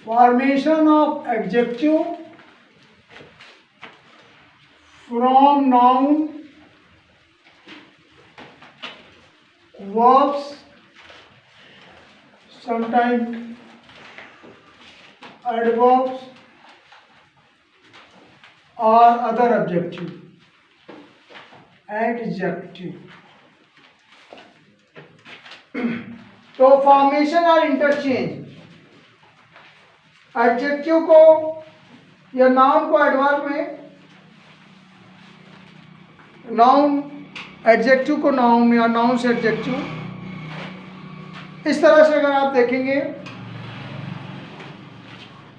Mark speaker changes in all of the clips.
Speaker 1: Formation of adjective from noun, verbs, sometimes adverbs or other adjective. तो formation और interchange, adjective को या noun को एडवर्ब में, नाउन एडजेक्टिव को नाउन में, या नाउन से एडजेक्टिव, इस तरह से अगर आप देखेंगे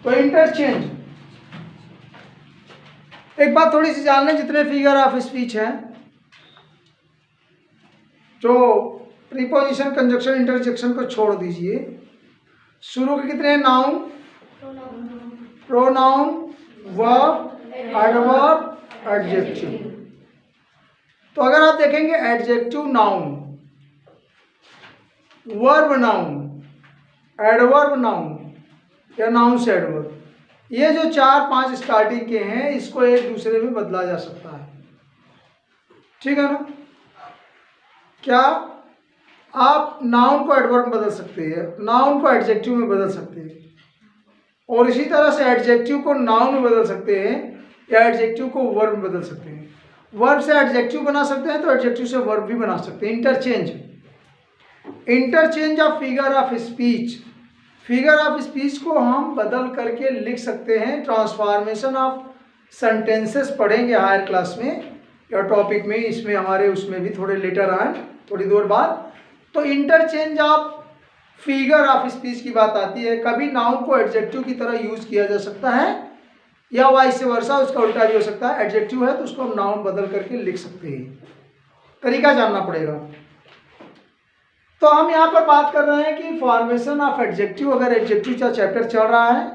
Speaker 1: तो इंटरचेंज। एक बात थोड़ी सी जान लें, जितने फिगर ऑफ स्पीच हैं, जो प्रीपोजिशन, कंजक्शन, इंटरजेक्शन को छोड़ दीजिए, शुरू के कितने हैं? Noun, pronoun, verb, adverb, adjective. तो अगर आप देखेंगे adjective noun, verb noun, adverb noun या नाउन से एडवर्ब, ये जो 4-5 स्टार्टिंग के हैं, इसको एक दूसरे में बदला जा सकता है। ठीक है ना? क्या आप नाउन को एडवर्ब में बदल सकते हैं, नाउन को एडजेक्टिव में बदल सकते हैं, और इसी तरह से एडजेक्टिव को नाउन में बदल सकते हैं या एडजेक्टिव को वर्ब में बदल सकते हैं। वर्ब से एडजेक्टिव बना सकते हैं तो एडजेक्टिव से वर्ब भी बना सकते हैं। Interchange, interchange of figure of speech, figure of speech को हम बदल करके लिख सकते हैं। ट्रांसफॉर्मेशन ऑफ सेंटेंसेस पढ़ेंगे हायर क्लास में या टॉपिक में, इसमें हमारे उसमें भी थोड़े लेटर आए, थोड़ी देर बाद। तो interchange of figure of speech की बात आती है। कभी नाउन को एडजेक्टिव की तरह यूज किया जा सकता है या वाइस वर्सा, उसका उल्टा भी हो सकता है। एडजेक्टिव है तो उसको हम नाउन बदल करके लिख सकते हैं, तरीका जानना पड़ेगा। तो हम यहाँ पर बात कर रहे हैं कि फॉर्मेशन ऑफ एडजेक्टिव। अगर एडजेक्टिव का चैप्टर चल रहा है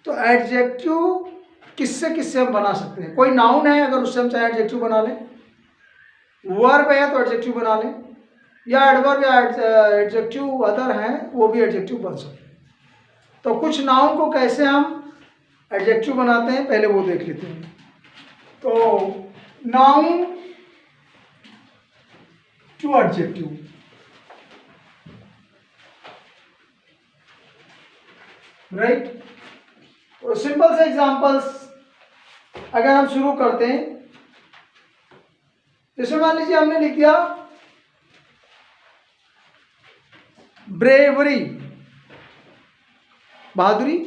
Speaker 1: तो एडजेक्टिव किससे किससे हम बना सकते हैं। कोई नाउन है, अगर उससे हम चाहे एडजेक्टिव बना लें, वर्ब है तो एडजेक्टिव बना लें, या एडवर्ब या एडजेक्टिव अदर हैं, वो भी एडजेक्टिव बन सकते हैं। तो कुछ नाउन को कैसे हम एडजेक्टिव बनाते हैं, पहले वो देख लेते हैं। तो नाउन टू एडजेक्टिव, राइट। तो सिंपल से एग्जांपल्स अगर हम शुरू करते हैं, जैसे मान लीजिए हमने लिख दिया ब्रेवरी, बहादुरी।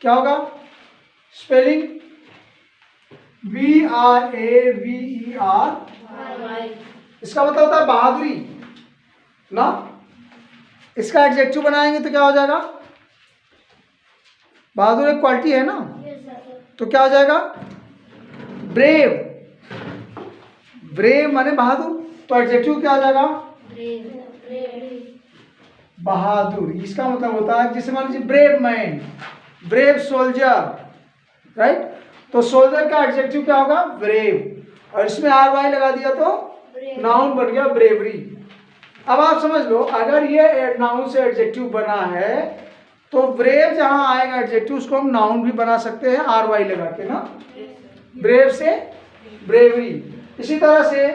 Speaker 1: क्या होगा स्पेलिंग? BRAVER। इसका मतलब होता है बहादुरी ना। इसका एडजेक्टिव बनाएंगे तो क्या हो जाएगा? बहादुर एक क्वालिटी है ना, तो क्या हो जाएगा? ब्रेव। ब्रेव माने बहादुर, तो एडजेक्टिव क्या हो जाएगा? बहादुर। इसका मतलब होता है, जैसे मान लीजिए brave man, brave soldier, right. तो सोल्जर का एडजेक्टिव क्या होगा? ब्रेव। और इसमें RY लगा दिया तो नाउन बन गया ब्रेवरी। अब आप समझ लो, अगर ये नाउन से एडजेक्टिव बना है तो ब्रेव जहां आएगा एडजेक्टिव, उसको हम नाउन भी बना सकते हैं RY लगा के ना, ब्रेव से ब्रेवरी। इसी तरह से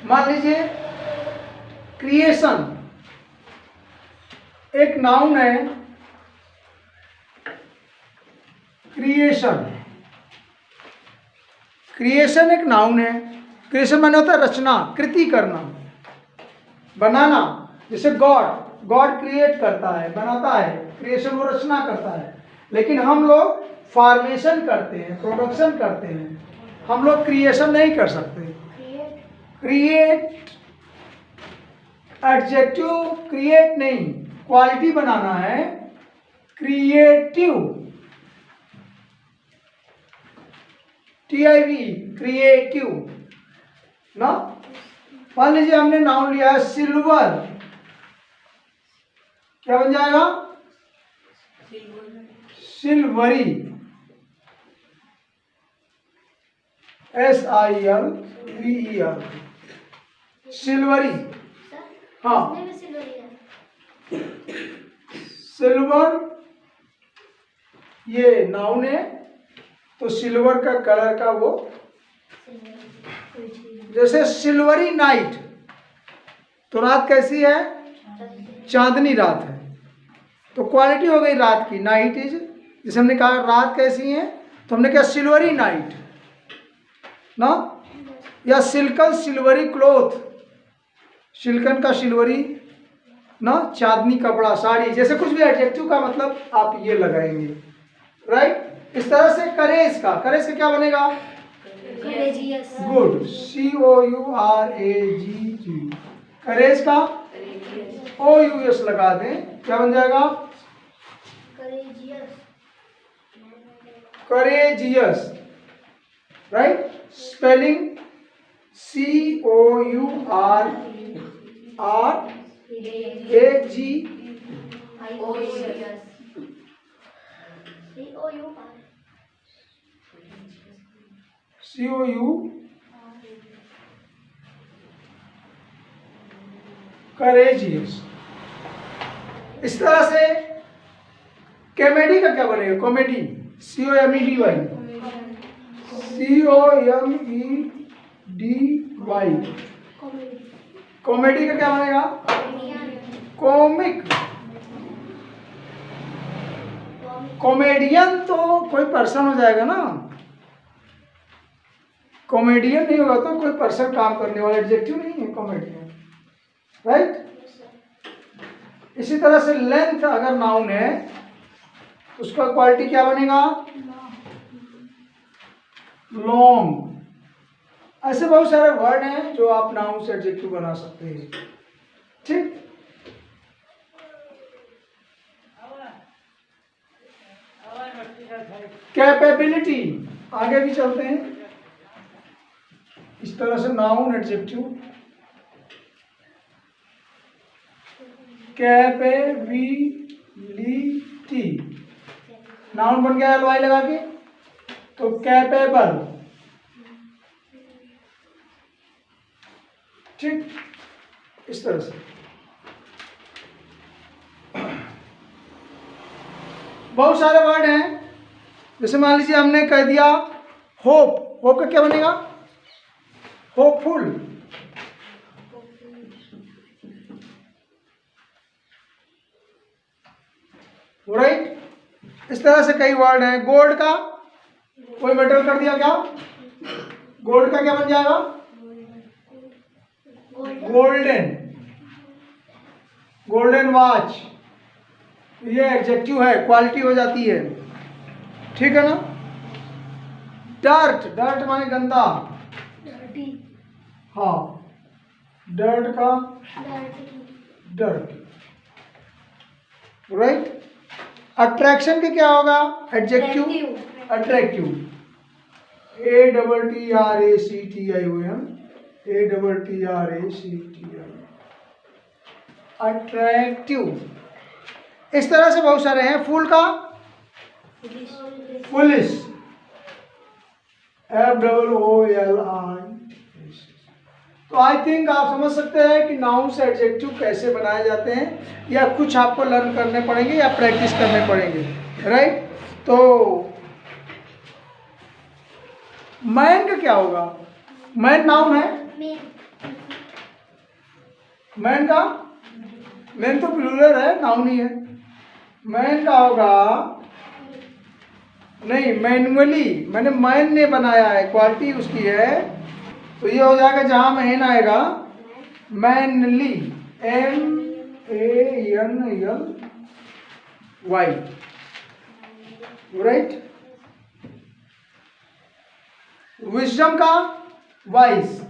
Speaker 1: मान लीजिए क्रिएशन एक नाउन है, क्रिएशन, क्रिएशन एक नाउन है। क्रिएशन माने होता है रचना, कृति करना, बनाना। जैसे गॉड, गॉड क्रिएट करता है, बनाता है, क्रिएशन वो रचना करता है। लेकिन हम लोग फॉर्मेशन करते हैं, प्रोडक्शन करते हैं, हम लोग क्रिएशन नहीं कर सकते। क्रिएट एडजेक्टिव, क्रिएट नहीं, क्वालिटी बनाना है, क्रिएटिव, TIV, क्रिएटिव ना। मान लीजिए हमने नाउन लिया है सिल्वर, क्या बन जाएगा? Silvery, SILVER, silvery. हाँ, सिल्वर ये नाउन है, तो सिल्वर का कलर का वो, जैसे सिल्वरी नाइट, तो रात कैसी है? चांदनी रात है, तो क्वालिटी हो गई रात की, नाइट इज, जैसे हमने कहा रात कैसी है, तो हमने कहा सिल्वरी नाइट ना, या सिल्कन सिल्वरी क्लोथ, सिल्कन का सिल्वरी ना, चांदनी कपड़ा, साड़ी, जैसे कुछ भी एडजेक्टिव का मतलब आप ये लगाएंगे, राइट। इस तरह से करेज का क्या बनेगा? गुड, COURAGE, करेज का OUS लगा दें, क्या बन जाएगा? Courageous, right. Spelling COU courageous. इस तरह से कॉमेडी का क्या बनेगा? कॉमेडी, COMEDY, कॉमेडी का क्या बनेगा? कॉमिक। कॉमेडियन तो कोई पर्सन हो जाएगा ना, कॉमेडियन नहीं होगा तो कोई पर्सन, काम करने वाला, एडजेक्टिव नहीं है कॉमेडियन, राइट। इसी तरह से लेंथ अगर नाउन है, उसका क्वालिटी क्या बनेगा? लॉन्ग। ऐसे बहुत सारे वर्ड हैं जो आप नाउन से एडजेक्टिव बना सकते हैं, ठीक। कैपेबिलिटी, आगे भी चलते हैं। इस तरह से नाउन एडजेक्टिव, कैपेबिलिटी, नाउन बन गया LY लगा के, तो कैपेबल, ठीक। इस तरह से बहुत सारे वर्ड हैं, जैसे मान लीजिए हमने कह दिया होप, होप का क्या बनेगा? Hopeful, right. इस तरह से कई वर्ड हैं। गोल्ड का कोई मेटल कर दिया, क्या गोल्ड का क्या बन जाएगा? गोल्डन, गोल्डन वॉच, ये एडजेक्टिव है, क्वालिटी हो जाती है, ठीक है ना। डर्ट, डर्ट माने गंदा, हाँ, डर्ट का डर्ट, राइट। अट्रैक्शन के क्या होगा? Adjective, attractive, ATTRACTION, attractive. इस तरह से बहुत सारे हैं। फूल का फुलिश, FOOLI। तो आई थिंक आप समझ सकते हैं कि नाउन से एडजेक्टिव कैसे बनाए जाते हैं, या कुछ आपको लर्न करने पड़ेंगे या प्रैक्टिस करने पड़ेंगे, राइट। तो मैन का क्या होगा? मैन नाउन है, मैन का, मैन तो प्लूरल है, नाउन ही है। मैन का होगा, नहीं, मैनुअली, मैंने मैन ने बनाया है, क्वालिटी उसकी है, तो ये हो जाएगा, जहां मैन आएगा मैनली, MANLY, राइट। विजडम का वाइज,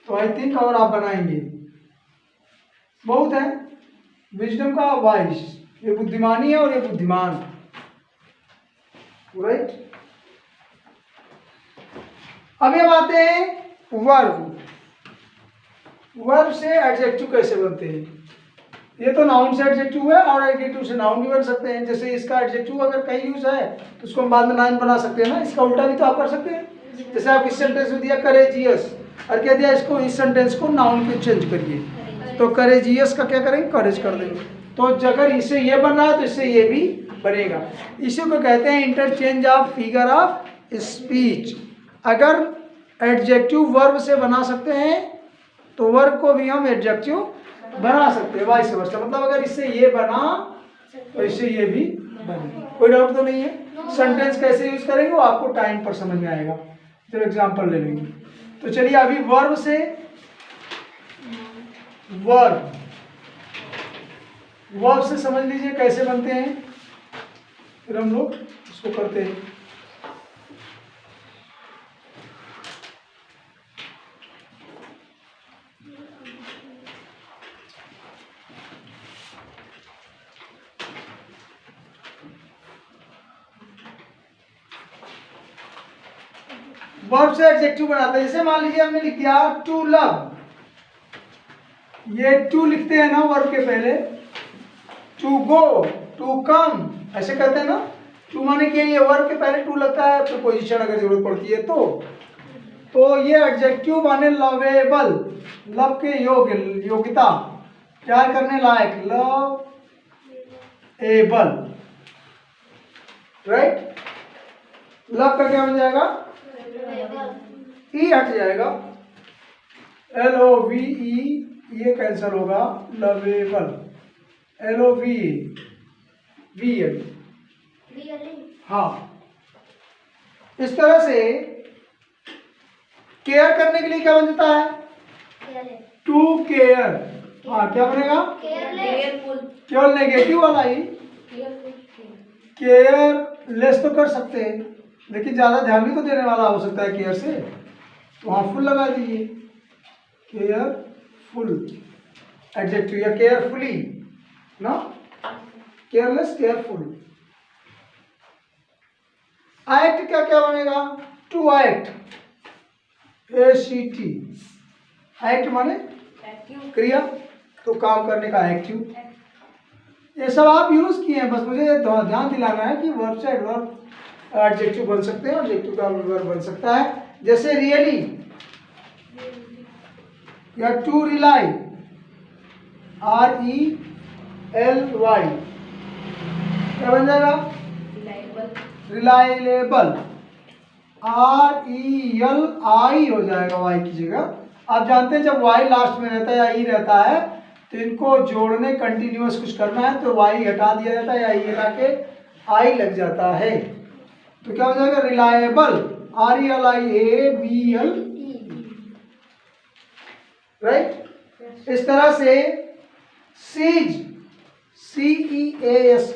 Speaker 1: तो आई थिंक और आप बनाएंगे, बहुत है। विजडम का वाइज, ये बुद्धिमानी है और ये बुद्धिमान, राइट। अभी हम आते हैं वर्ब। वर्ब से एडजेक्टिव कैसे बनते हैं? ये तो नाउन से एडजेक्टिव है, और एडजेक्टिव से नाउन भी बन सकते हैं। जैसे इसका एडजेक्टिव अगर कहीं यूज है तो उसको हम बाद में नाउन बना सकते हैं ना, इसका उल्टा भी तो आप कर सकते हैं। जैसे आप इस सेंटेंस में दिया करेजियस, और क्या दिया इसको, इस सेंटेंस को नाउन पे चेंज करिए, तो करेजियस का क्या करेंगे? करेज कर देंगे, तो अगर इससे ये बन रहा है तो इससे ये भी बनेगा। इसी को कहते हैं interchange of figure of speech. अगर एडजेक्टिव वर्ब से बना सकते हैं तो वर्ब को भी हम एडजेक्टिव बना सकते हैं, वाइस वर्सा। मतलब अगर इससे ये बना तो इससे ये भी बने, कोई डाउट तो नहीं है। सेंटेंस कैसे यूज करेंगे वो आपको टाइम पर समझ में आएगा, तो एग्जांपल ले लेंगे। तो चलिए अभी वर्ब से, वर्ब से समझ लीजिए कैसे बनते हैं, फिर हम लोग इसको करते हैं। वर्ब से एडजेक्टिव बनाते हैं। जैसे मान लीजिए हमने लिख दिया टू लव, ये टू लिखते हैं ना वर्ब के पहले, टू गो, टू कम, ऐसे कहते हैं ना। टू माने कि ये वर्ब के पहले टू लगता है, प्रीपोजिशन अगर जरूरत पड़ती है तो ये एडजेक्टिव माने लवेबल, लव के योग्य, योग्यता, प्यार करने लायक, लव एबल, राइट। लव का क्या बन जाएगा, ई हट जाएगा, LOVE, ये कैंसिल होगा, लवेबल, LOVE, हाँ। इस तरह से केयर करने के लिए क्या बन जाता है, टू केयर, हाँ क्या बनेगा, केवल नेगेटिव वाला ही, केयरलेस तो कर सकते हैं लेकिन ज्यादा ध्यान भी तो देने वाला हो सकता है केयर से, तो वहां फुल लगा दीजिए, केयरफुल एडजेक्टिव, या केयरफुली ना, केयरलेस, केयरफुल। एक्ट का क्या बनेगा, टू एक्ट, ACT, एक्ट माने क्रिया, तो काम करने का एक्टिव। ये सब आप यूज किए हैं, बस मुझे ध्यान दिलाना है कि वर्ब से एडवर्ब एडजेक्टिव बन सकते हैं, एडजेक्टिव का वर्ब बन सकता है। जैसे रियली या टू रिलाई, RELY, क्या बन जाएगा, रिलायबल, RELI हो जाएगा वाई की जगह। आप जानते हैं जब वाई लास्ट में रहता है या ई रहता है तो इनको जोड़ने, कंटिन्यूअस कुछ करना है तो वाई हटा दिया जाता है या ई हटा के आई लग जाता है, तो क्या हो जाएगा, रिलायबल, RELIABLE, राइट। इस तरह से सीज, CEASE,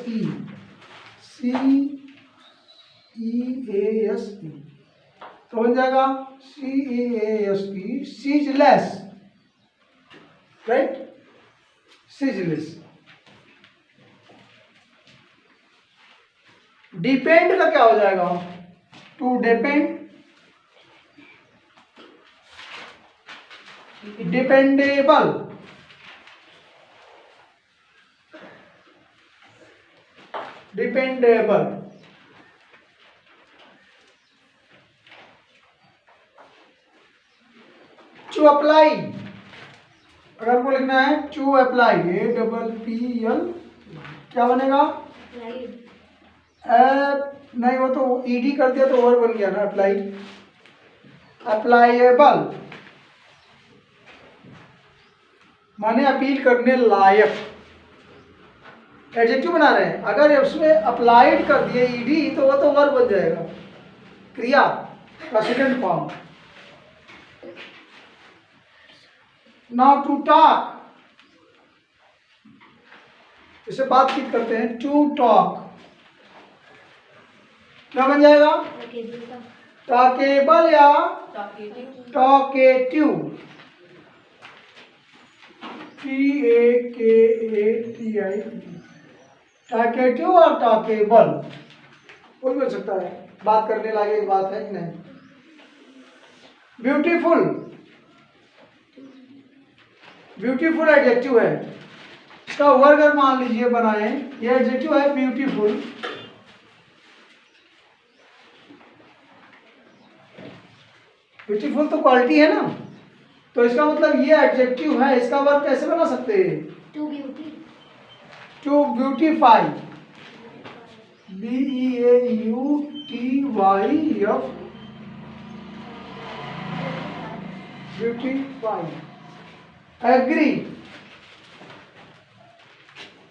Speaker 1: तो बन जाएगा CEASE, ceaseless, right, ceaseless. Depend का क्या हो जाएगा, to depend, dependable, dependable. To apply, अगर आपको लिखना है टू अप्लाई, APPL, क्या बनेगा, नहीं वो तो ED कर दिया तो वर्ब बन गया ना, अप्लाई, अप्लाइएबल माने अपील करने लायक, एडजेक्टिव बना रहे हैं, अगर उसमें अप्लाइड कर दिए ED तो वो तो वर्ब बन जाएगा, क्रिया का second form. Now to talk, इसे बातचीत करते हैं, टू टॉक, क्या बन जाएगा, टॉकेबल या टॉकेटिव, TAKATI, टॉकेटिव और टॉकेबल, कोई भी हो सकता है, बात करने लायक बात है कि नहीं। ब्यूटीफुल, ब्यूटीफुल एडजेक्टिव है, इसका वर्ग अगर मान लीजिए बनाए, ये एडजेक्टिव है ब्यूटीफुल, ब्यूटीफुल तो क्वालिटी है ना, तो इसका मतलब ये एडजेक्टिव है, इसका वर्ब कैसे बना सकते हैं,
Speaker 2: to beauty,
Speaker 1: to beautify, BEAUTYF, beautify. Agree,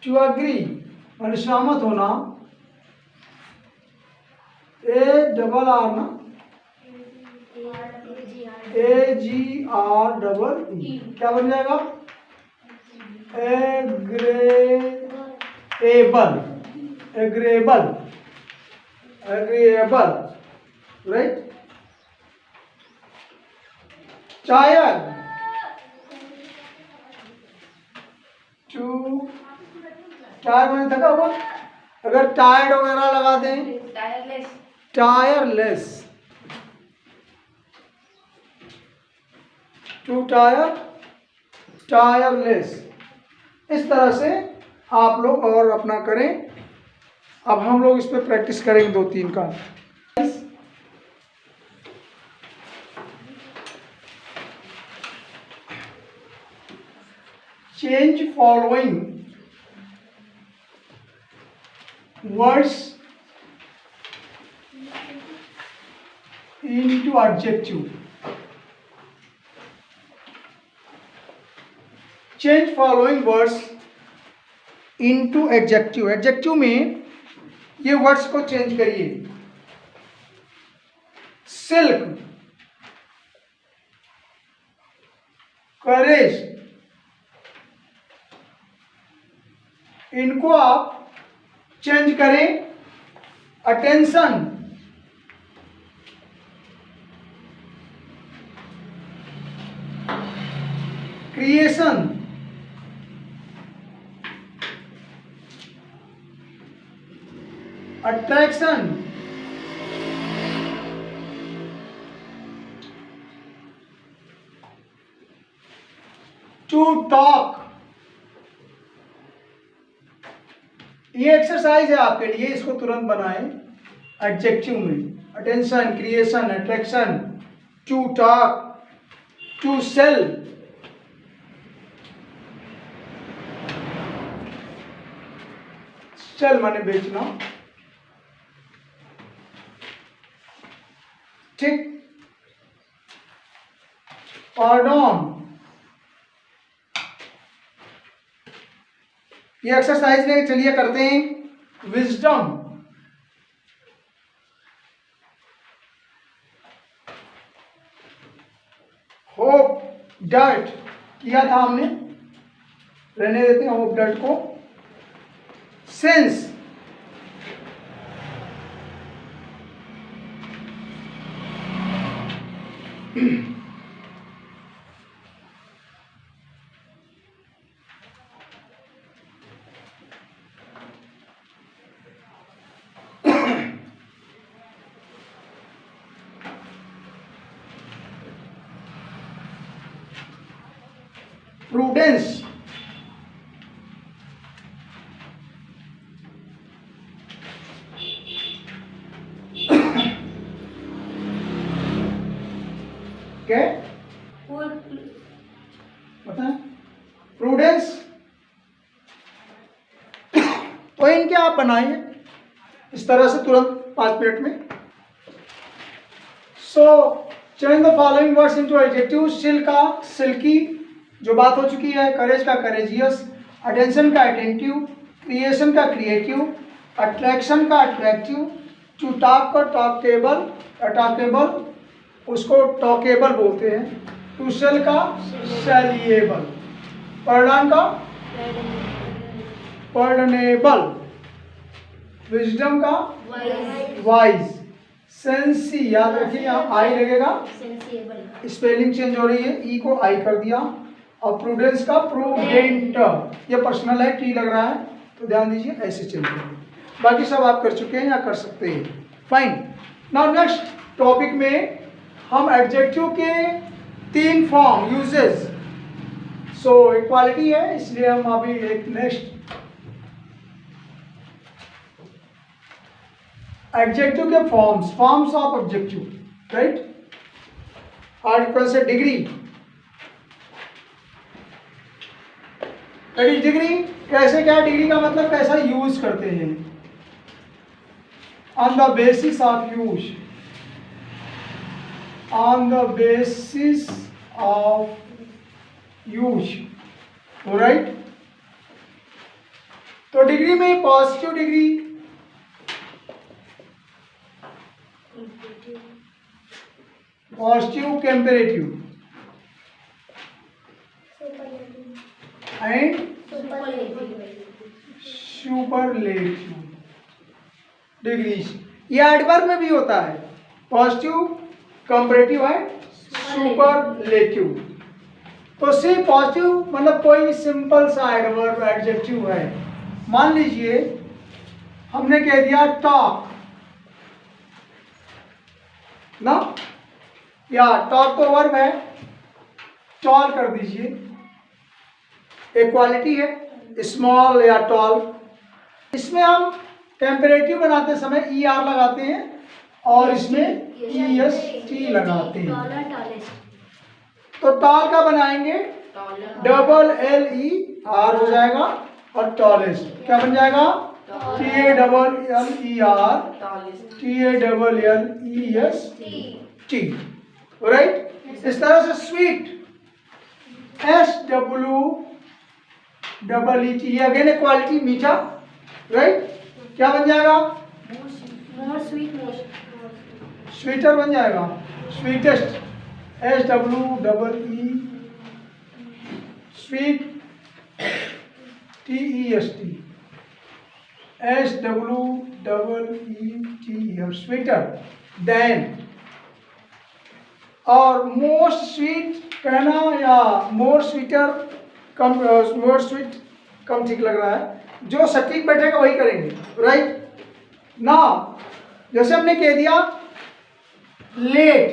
Speaker 1: to agree माने सहमत होना, ARR ना, AGREE, क्या बन जाएगा? Agreeable, agreeable, agreeable, right. Tire, to, tire मैंने थका हुआ, अगर टायर्ड वगैरह लगा दें, tireless, tireless, to tire, tireless. इस तरह से आप लोग और अपना करें। अब हम लोग इस पे प्रैक्टिस करेंगे 2-3 का। Change following words into adjective. Change following words into adjective. Adjective में ये वर्ड्स को चेंज करिए। सिल्क, करेज, इनको आप चेंज करें attention, creation, attraction, to talk. ये एक्सरसाइज है आपके लिए, इसको तुरंत बनाएं एडजेक्टिव में। Attention, creation, attraction, to talk, to sell, sell माने बेचना, ठीक। पार्डन, ये एक्सरसाइज में चलिए करते हैं। विजडम, होप, डर्ट किया था हमने, रहने देते हैं होप डर्ट को। सेंस, प्रूडेंस, क्या बताएं? प्रूडेंस। तो इनके आप बनाइए इस तरह से तुरंत 5 मिनट में। So change the following words into adjective. Silk का सिल्की, जो बात हो चुकी है। करेज का करेजियस, अटेंशन का अटेंटिव, क्रिएशन का क्रिएटिव, अट्रैक्शन का अट्रैक्टिव, टू टॉक का टॉकेबल, टॉकेबल उसको टॉकेबल बोलते हैं, टू सेल का सेलिएबल, पर्डन का पर्डनेबल, विजडम का वाइज, सेंसी, याद रखिए यहाँ आई लगेगा, स्पेलिंग चेंज हो रही है, ई को आई कर दिया, और प्रूडेंस का प्रूडेंट, ये पर्सनल है, टी लग रहा है तो ध्यान दीजिए, ऐसे चेंज करिए। बाकी सब आप कर चुके हैं या कर सकते हैं, फाइन। नाउ नेक्स्ट टॉपिक में हम एडजेक्टिव के 3 फॉर्म यूजेस, सो इक्वालिटी है इसलिए हम अभी एक नेक्स्ट एडजेक्टिव के forms of adjective, right. Article से डिग्री, दैट इज डिग्री, कैसे, क्या डिग्री का मतलब कैसा यूज करते हैं, on the basis of use, on the basis of use, right. तो डिग्री में positive degree, positive, comparative and superlative degrees, ये एडवर्ब में भी होता है, पॉजिटिव, कंपैरेटिव एंड सुपरलेटिव। तो सिर्फ पॉजिटिव मतलब कोई सिंपल सा एडवर्ब एडजेक्टिव है। मान लीजिए हमने कह दिया टॉक ना, या टॉक तो वर्ब है, टॉल कर दीजिए, एक क्वालिटी है, स्मॉल या टॉल। इसमें हम कंपैरेटिव बनाते समय ई आर लगाते हैं और इसमें ई एस टी लगाते हैं। तो टॉल का बनाएंगे डबल एल ई आर हो जाएगा और टॉलेस्ट क्या बन जाएगा, T A double L E R, T A double L E S T, right. इस तरह से sweet, S W double E T, again a quality, मीठा, राइट। क्या बन जाएगा,
Speaker 2: मोर स्वीट,
Speaker 1: स्वीटर बन जाएगा, sweetest, S W double E, sweet, T E S T, S W double E T, और स्वीटर, देन। और मोस्ट स्वीट कहना या मोर स्वीटर कम, मोर स्वीट कम ठीक लग रहा है, जो सटीक बैठेगा वही करेंगे, राइट ना। जैसे हमने कह दिया लेट,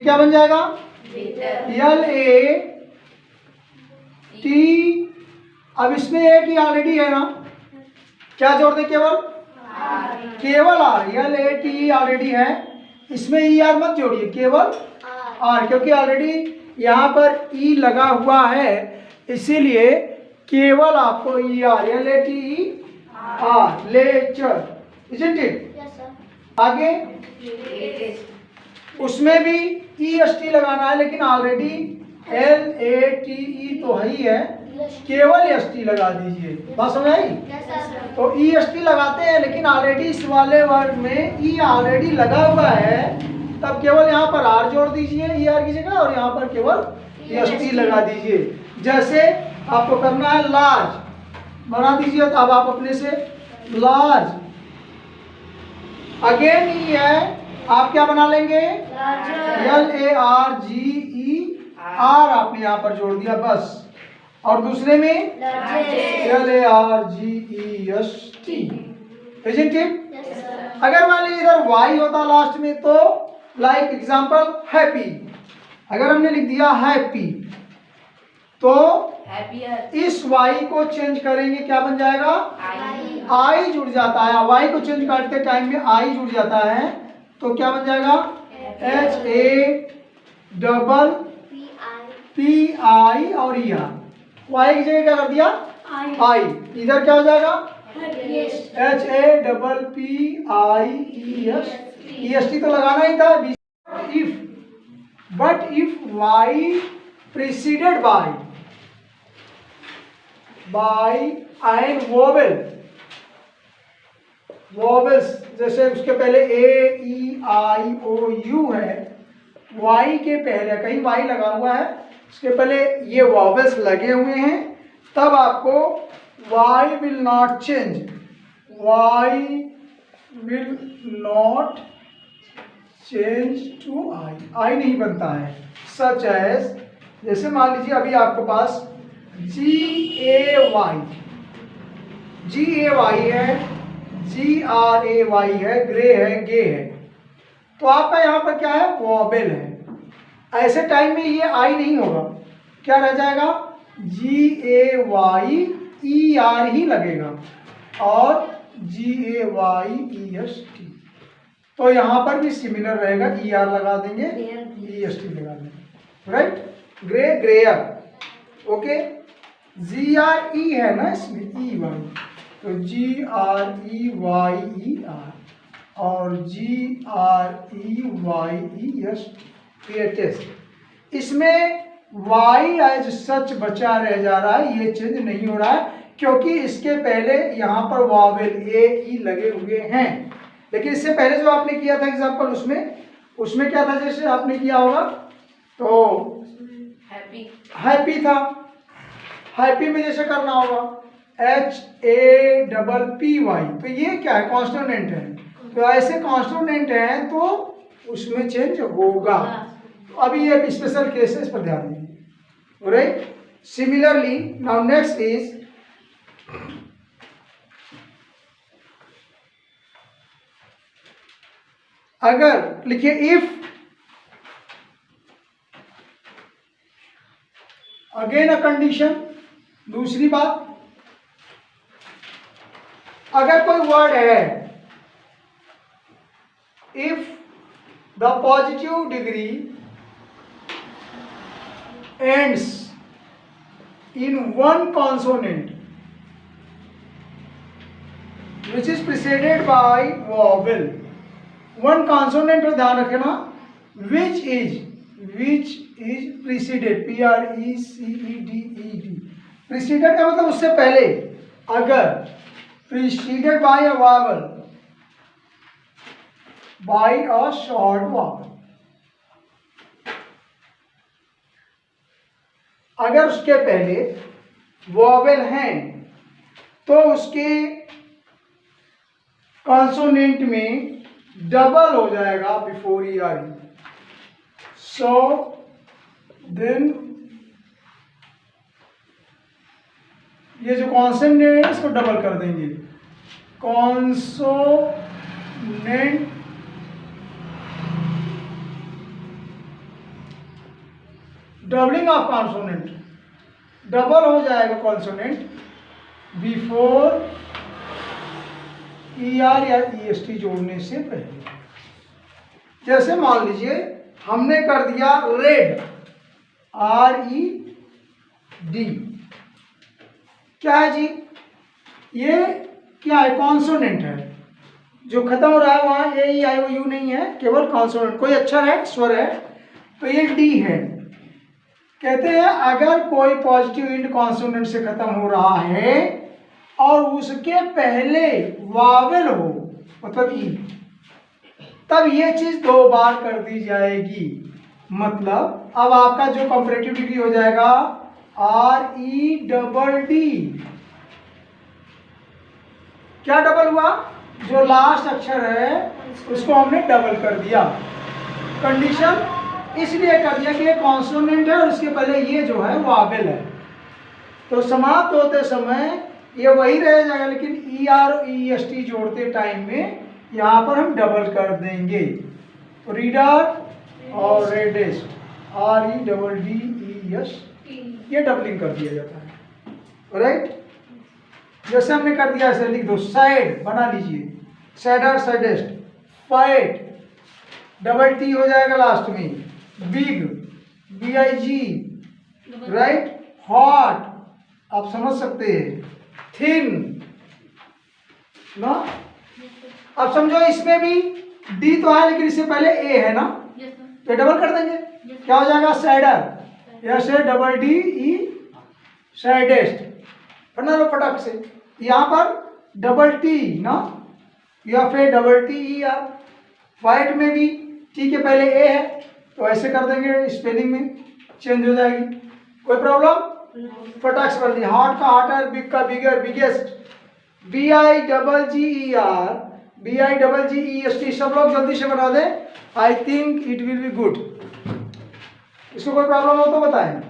Speaker 1: क्या बन जाएगा, एल ए टी, अब इसमें ए टी ऑलरेडी है ना, क्या जोड़ दे, केवल केवल R, L A T already है, इसमें ई आर मत जोड़िए, केवल आर, क्योंकि ऑलरेडी यहाँ पर ई लगा हुआ है, इसीलिए केवल आपको E R, L A T R, lecture, isn't it. आगे उसमें भी ई एस टी लगाना है, लेकिन already L A T E तो है ही है, केवल एस टी लगा दीजिए, बात समझ आई। तो ई एस टी लगाते हैं, लेकिन ऑलरेडी इस वाले वर्ग में ई ऑलरेडी लगा हुआ है, तब केवल यहाँ पर आर जोड़ दीजिए ई आर की जगह, और यहाँ पर केवल एस टी लगा दीजिए। जैसे आपको करना है लार्ज, बना दीजिए, तो अब आप अपने से लार्ज, अगेन ई है, आप क्या बना लेंगे, L A R G E R, आपने यहाँ पर जोड़ दिया बस। और दूसरे में L A R G E S T, isn't it. अगर मान लीजिए इधर वाई होता लास्ट में, तो लाइक एग्जांपल हैप्पी, अगर हमने लिख दिया हैप्पी, तो इस वाई को चेंज करेंगे, क्या बन जाएगा, आई जुड़ जाता है, वाई को चेंज करते टाइम में आई जुड़ जाता है, तो क्या बन जाएगा, एच ए डबल पी आई और ई आर, वाई की जगह क्या कर दिया, आई, इधर क्या हो जाएगा, H A double P I E S T तो लगाना ही था। If, but if Y preceded by an vowel, vowels, जैसे उसके पहले ए ई आई ओ यू है, वाई के पहले कहीं वाई लगा हुआ है, उसके पहले ये वोवेल्स लगे हुए हैं, तब आपको Y will not change, Y will not change to I, I नहीं बनता है। सच एज, जैसे मान लीजिए अभी आपके पास जी ए वाई है, जी आर ए वाई है, ग्रे है, गे है, तो आपका यहाँ पर क्या है, वॉबेल है। ऐसे टाइम में ये आई नहीं होगा, क्या रह जाएगा, जी ए वाई ई आर ही लगेगा, और जी ए वाई ई एस टी, तो यहाँ पर भी सिमिलर रहेगा, ई आर लगा देंगे, ई एस टी लगा देंगे, राइट। ग्रे, ग्रेयर, ओके, GRE है ना इसमें, EY, तो GREYER और GREYES, इसमें Y एज सच बचा रह जा रहा है, ये चेंज नहीं हो रहा है क्योंकि इसके पहले यहाँ पर वावेल AE लगे हुए हैं। लेकिन इससे पहले जो आपने किया था एग्जाम्पल, उसमें क्या था, जैसे आपने किया होगा तो हैप्पी था, हैप्पी में जैसे करना होगा HAPPY, तो ये क्या है, कॉन्स्टोनेंट है, तो ऐसे कॉन्स्टोनेंट है तो उसमें चेंज होगा। तो अभी ये स्पेशल केसेस पर ध्यान दीजिए। Right, similarly now next is, अगर लिखिए इफ, अगेन अ कंडीशन, दूसरी बात, अगर कोई वर्ड है, if the positive degree ends in one consonant which is preceded by vowel, one consonant पर ध्यान रखना, which is preceded, PRECEDED, preceded का मतलब उससे पहले, अगर preceded by a vowel, by a short vowel, अगर उसके पहले वॉवेल हैं तो उसके कॉन्सोनेंट में डबल हो जाएगा बिफोर ERE, सो देन ये जो कॉन्सोनेंट है इसको डबल कर देंगे, consonant doubling of consonant, double हो जाएगा कॉन्सोनेंट बिफोर ER या EST जोड़ने से पहले। जैसे मान लीजिए हमने कर दिया रेड, RED, क्या है जी, ये क्या है, कॉन्सोनेंट है, जो खत्म हो रहा है वहां AEIOU नहीं है, केवल कॉन्सोनेंट, कोई अच्छा है स्वर है, तो ये D है। कहते हैं अगर कोई पॉजिटिव इंड कॉन्सोनेंट से खत्म हो रहा है और उसके पहले वावेल हो, मतलब ई, तब ये चीज 2 बार कर दी जाएगी। मतलब अब आपका जो कंपैरेटिव डिग्री हो जाएगा REDD, क्या डबल हुआ, जो लास्ट अक्षर है उसको हमने डबल कर दिया। कंडीशन इसलिए कर दिया कि ये कॉन्सोनेंट है और इसके पहले ये जो है वावेल है, तो समाप्त होते समय ये वही रह जाएगा, लेकिन ER और EST जोड़ते टाइम में यहाँ पर हम डबल कर देंगे, तो रीडर और रेडेस्ट, REDDES, ये डबलिंग कर दिया जाता है। राइट, जैसे हमने कर दिया ऐसे लिख दो, साइड बना लीजिए, sadder saddest, fight double T हो जाएगा लास्ट में, बिग BIG, राइट, हॉट आप समझ सकते हैं, थिन ना, अब समझो इसमें भी D तो है लेकिन इससे पहले A है ना, तो डबल कर देंगे, क्या हो जाएगा, सैडर, या से डबल DE सैडेस्ट, पढ़ना लो फटाक से, यहाँ पर डबल T ना, या फिर डबल TER, फाइट में भी T के पहले A है तो ऐसे कर देंगे, स्पेलिंग में चेंज हो जाएगी, कोई प्रॉब्लम, फटाक से कर दिया। हॉट का हॉटर, बिग का बिगर, बिगेस्ट, BIGGER, BIGGEST, सब लोग जल्दी से बना दें, I think it will be good. इसको कोई प्रॉब्लम हो तो बताएं।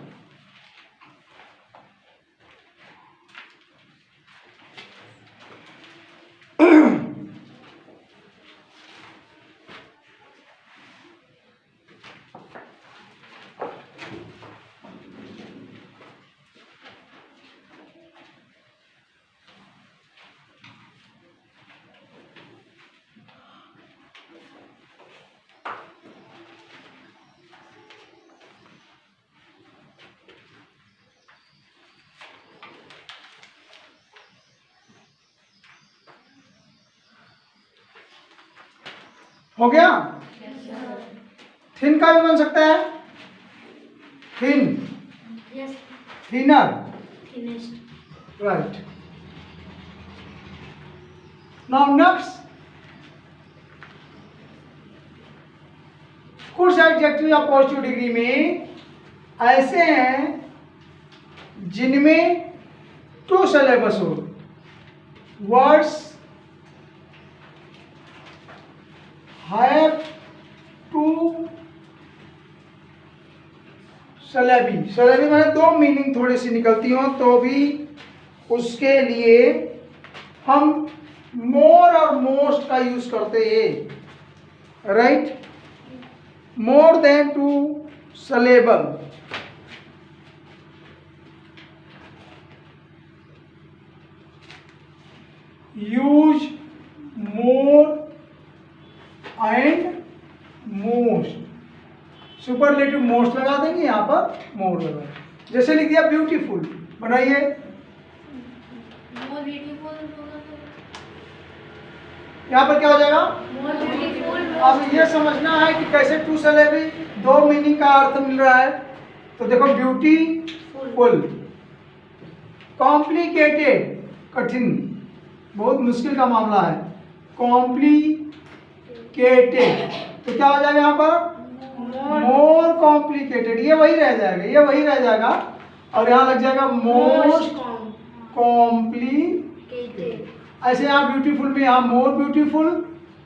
Speaker 1: हो गया।
Speaker 2: Yes, sir.
Speaker 1: थिन का भी बन सकता है, thin,
Speaker 2: Yes.
Speaker 1: Thinner,
Speaker 2: Thinnest.
Speaker 1: Right. Now next, कुछ एडजेक्टिव या पॉजिटिव डिग्री में ऐसे हैं जिनमें टू सिलेबस हो, words have two syllables. Syllables मैंने दो मीनिंग थोड़ी सी निकलती हो तो भी उसके लिए हम मोर और मोस्ट का यूज करते हैं, right. More than two syllable, use more and most. Superlative most लगा देंगे, यहाँ पर मोर लगा, जैसे लिख दिया ब्यूटीफुल, बनाइए
Speaker 2: More beautiful होगा तो
Speaker 1: यहाँ पर क्या हो जाएगा।
Speaker 2: more beautiful.
Speaker 1: अब ये समझना है कि कैसे टू सिलेबी दो मीनिंग का अर्थ मिल रहा है। तो देखो ब्यूटीफुल, कॉम्प्लिकेटेड, कठिन, बहुत मुश्किल का मामला है, कॉम्प्लिकेटेड, तो क्या हो जाएगा यहाँ पर मोर कॉम्प्लिकेटेड, ये वही रह जाएगा, ये वही रह जाएगा, और यहाँ लग जाएगा मोस्ट कॉम्प्लिकेटेड। ऐसे यहाँ ब्यूटीफुल में यहाँ मोर ब्यूटीफुल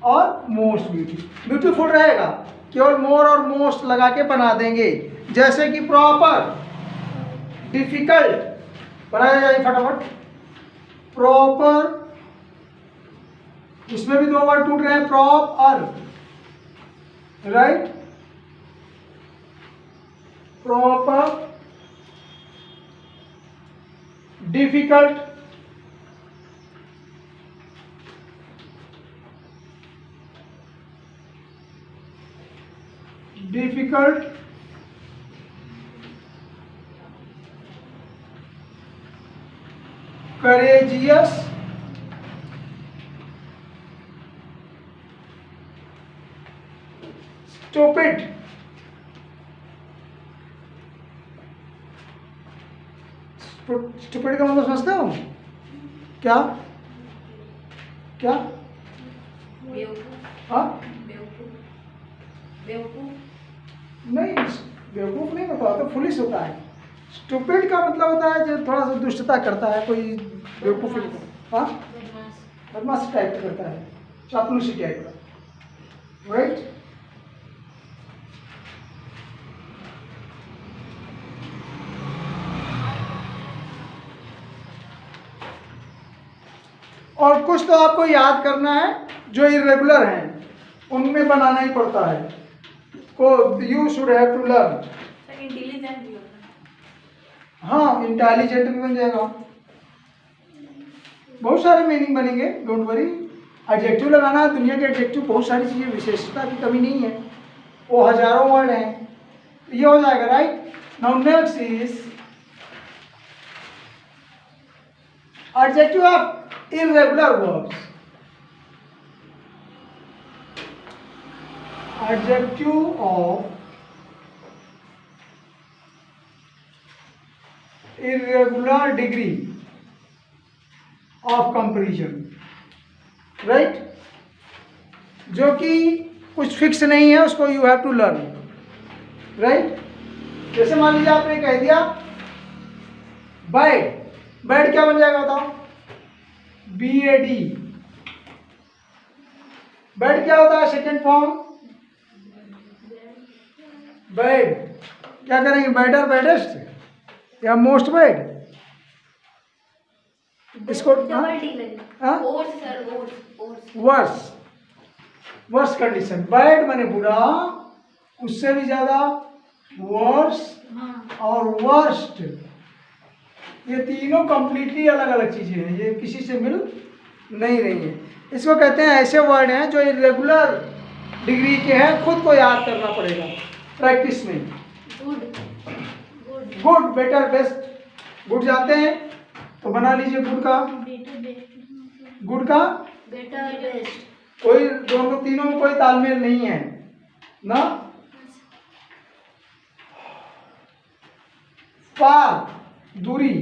Speaker 1: और मोस्ट ब्यूटीफुल, ब्यूटीफुल रहेगा, केवल मोर और मोस्ट लगा के बना देंगे। जैसे कि प्रॉपर, डिफिकल्ट बनाया जाए फटाफट, प्रॉपर, इसमें भी दो वर्ड टूट रहे हैं, proper, right, proper, difficult, difficult, courageous, stupid, stupid का मतलब समझते हो क्या, क्या,
Speaker 2: बेवकूफ.
Speaker 1: हाँ
Speaker 2: बेवकूफ. बेवकूफ.
Speaker 1: नहीं, बेवकूफ नहीं होता, तो फुलिश होता है। स्टूपिड का मतलब होता है जो थोड़ा सा दुष्टता करता है, कोई बेवकूफी, हाँ
Speaker 2: बदमाश.
Speaker 1: बदमाशी टाइप का करता है, चापलूसी टाइप का, राइट। और कुछ तो आपको याद करना है जो इरेगुलर हैं, उनमें बनाना ही पड़ता है, को you should have to learn.
Speaker 2: Intelligent भी होता है.
Speaker 1: हाँ, इंटेलिजेंट भी बन जाएगा, बहुत सारे मीनिंग बनेंगे, डोंट वरी। एडजेक्टिव लगाना है, दुनिया के एडजेक्टिव बहुत सारी चीज़ें, विशेषता की कमी नहीं है, वो हजारों वर्ड हैं, तो ये हो जाएगा, right. Now next is adjective of irregular verbs, adjective of irregular degree of comparison, right, जो कि कुछ फिक्स नहीं है, उसको you have to learn, right. जैसे मान लीजिए आपने कह दिया बैड, बैड क्या बन जाएगा बताओ, BAD, बैड क्या होता है सेकेंड फॉर्म, बैड, क्या करेंगे, बेटर, बेडेस्ट या मोस्ट बैड, इसको वर्स, वर्स कंडीशन, बैड माने बुरा, उससे भी ज्यादा वर्स और वर्स्ट, ये तीनों कंप्लीटली अलग अलग चीजें हैं, ये किसी से मिल नहीं रही है। इसको कहते हैं ऐसे वर्ड हैं जो इरेगुलर डिग्री के हैं, खुद को याद करना पड़ेगा प्रैक्टिस में। गुड, बेटर, बेस्ट, गुड जानते हैं तो बना लीजिए गुड का, गुड का
Speaker 2: बेटर, बेस्ट,
Speaker 1: कोई दोनों तीनों में कोई तालमेल नहीं है ना। फार दूरी,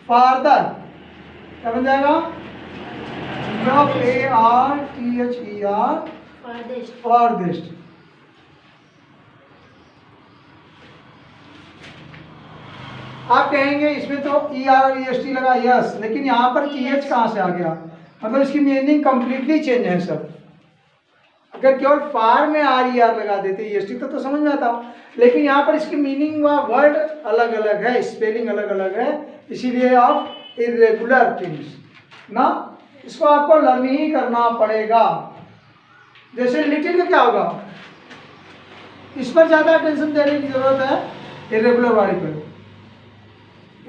Speaker 1: फारदर क्या बन जाएगा? FARTHER
Speaker 2: farthest,
Speaker 1: farthest. आप कहेंगे इसमें तो ER और EST लगा, यस, लेकिन यहाँ पर TH कहाँ से आ गया? मतलब इसकी मीनिंग कंप्लीटली चेंज है सर। अगर केवल फार में RER लगा देते EST तो समझ में आता, लेकिन यहाँ पर इसकी मीनिंग व वर्ड अलग अलग है, स्पेलिंग अलग अलग है, इसीलिए आप इरेगुलर थिंग्स ना, इसको आपको लर्न ही करना पड़ेगा। जैसे लिटिल का क्या होगा, इस पर ज़्यादा अटेंशन देने की जरूरत है इरेगुलर वाली पर।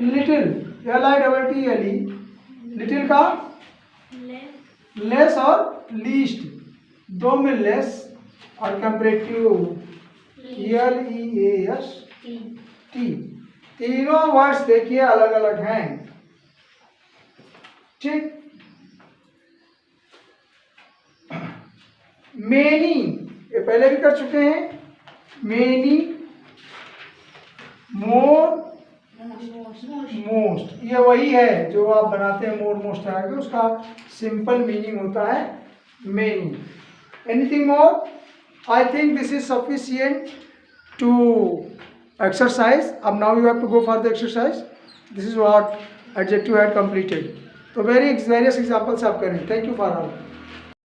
Speaker 1: लिटिल LITTLE, लिटिल का
Speaker 2: left,
Speaker 1: लेस और लीस्ट, दो में लेस और कंपैरेटिव LEAST, तीनों वर्ड्स देखिए अलग अलग हैं, ठीक। मेनी ये पहले भी कर चुके हैं, मेनी, मोर, मोस्ट, ये वही है जो आप बनाते हैं मोर मोस्ट आगे, उसका सिंपल मीनिंग होता है many. Anything more? I think this is sufficient to exercise. अब now you have to go for the exercise. This is what adjective had completed. तो वेरियस एग्जांपल्स आप करें। Thank you for all.